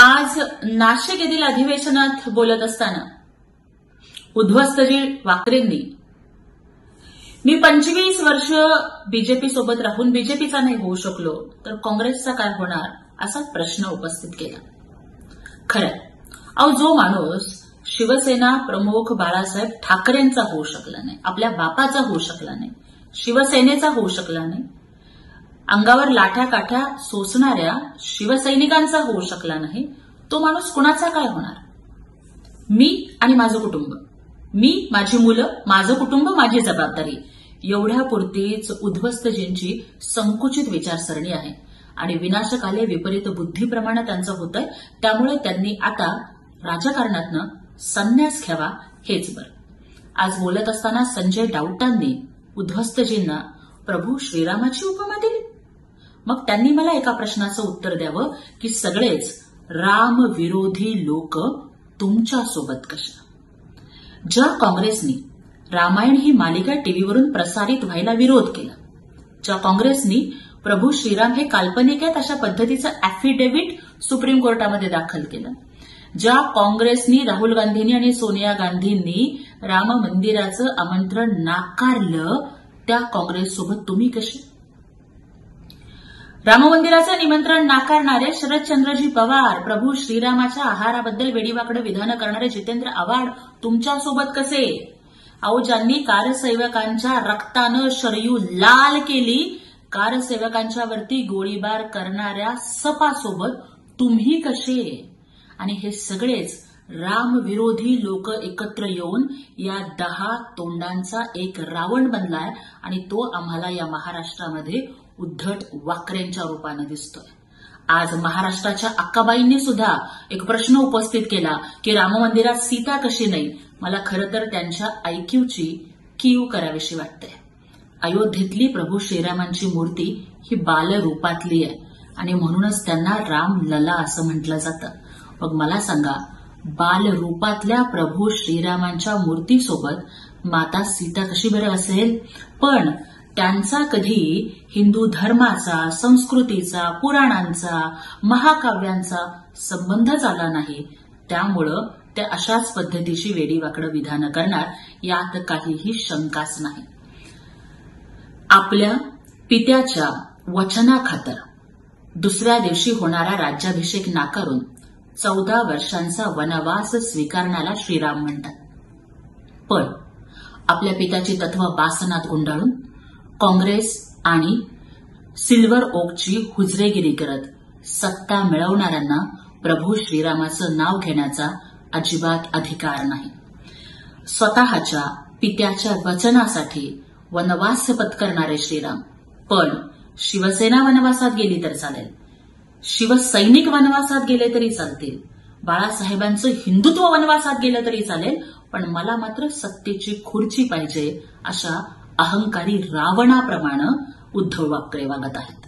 आज नाशिक येथील अधिवेशनात बोलत असताना उध्वस्तजी वाकरेंनी मी 25 वर्ष बीजेपी सोबत राहून बीजेपीचा नाही होऊ शकलो तर काँग्रेसचा काय होणार असा प्रश्न उपस्थित केला। खरं जो माणूस शिवसेना प्रमुख बाळासाहेब ठाकरेंचा होऊ शकला नाही, आपल्या बापाचा होऊ शकला नाही, शिवसेनेचा होऊ शकला नाही, अंगावर लाठ्या काठ्या सोसणाऱ्या शिवसैनिकांचा होऊ शकला नाही, तो माणूस कुणाचा काय होणार? मी आणि माझं कुटुंब, मी, माझी मुलं, माझं कुटुंब, माझी जबाबदारी एवढ्यापुरतीच उध्वस्तजींची संकुचित विचारसरणी आहे आणि विनाशकाले विपरीत बुद्धीप्रमाणे त्यांचं होतंय। त्यामुळे त्यांनी आता राजकारणातनं संन्यास घ्यावा हेच बरं। आज बोलत असताना संजय डावटांनी उध्वस्तजींना प्रभू श्रीरामाची उपमा दिली। मग त्यांनी मला एका प्रश्नाचं उत्तर द्यावं की सगळेच राम विरोधी लोक तुमच्या सोबत कशा? ज्या काँग्रेसनी रामायण ही मालिका टीव्हीवरून प्रसारित व्हायला विरोध केला, ज्या काँग्रेसनी प्रभू श्रीराम हे काल्पनिक आहेत अशा पद्धतीचं अॅफिडेव्हिट सुप्रीम कोर्टामध्ये दाखल केलं, ज्या काँग्रेसनी राहुल गांधींनी आणि सोनिया गांधींनी राम मंदिराचं आमंत्रण नाकारलं, त्या काँग्रेससोबत तुम्ही कसे? राम मंदिराचं निमंत्रण नाकारणारे शरदचंद्रजी पवार, प्रभू श्रीरामाच्या आहाराबद्दल वेडीवाकडं विधानं करणारे जितेंद्र आव्हाड तुमच्यासोबत कसे? ज्यांनी कारसेवकांच्या रक्तानं शरयू लाल केली, कारसेवकांच्यावरती गोळीबार करणाऱ्या सपासोबत तुम्ही कसे? आणि हे सगळेच राम विरोधी लोक एकत्र येऊन या 10 तोंडांचा एक रावण बनलाय आणि तो आम्हाला या महाराष्ट्रामध्ये उद्धट वाकऱ्यांच्या रूपाने दिसतोय। आज महाराष्ट्राच्या अक्काबाईंनी सुद्धा एक प्रश्न उपस्थित केला की राम मंदिरात सीता कशी नाही? मला खरं तर त्यांच्या आयक्यूची कीव करावीशी वाटते। अयोध्येतली प्रभू श्रीरामांची मूर्ती ही बालरूपातली आहे आणि म्हणूनच त्यांना राम लला असं म्हटलं जातं। मग मला सांगा, बालरूपातल्या प्रभू श्रीरामांच्या मूर्तीसोबत माता सीता कशी बरं असेल? पण त्यांचा कधी हिंदू धर्माचा, संस्कृतीचा, पुराणांचा, महाकाव्यांचा संबंधच आला नाही। त्यामुळं ते अशाच पद्धतीची वेडीवाकडं विधानं करणार यात काहीही शंकाच नाही। आपल्या पित्याच्या वचनाखातर दुसऱ्या दिवशी होणारा राज्याभिषेक नाकारून 14 वर्षांचा वनवास स्वीकारण्याला श्रीराम म्हणतात। पण आपल्या पित्याची तत्व बासनात गुंडाळून काँग्रेस आणि सिल्वर ओकची हुजरेगिरी करत सत्ता मिळवणाऱ्यांना प्रभू श्रीरामाचं नाव घेण्याचा अजिबात अधिकार नाही। स्वतःच्या पित्याच्या वचनासाठी वनवास पत्करणारे श्रीराम, पण शिवसेना वनवासात गेली तर चालेल, शिवसैनिक वनवासात गेले तरी चालतील, बाळासाहेबांचं हिंदुत्व वनवासात गेलं तरी चालेल, पण मला मात्र सत्तेची खुर्ची पाहिजे अशा अहंकारी रावणाप्रमाणे उद्धव वाकरे वागत आहेत।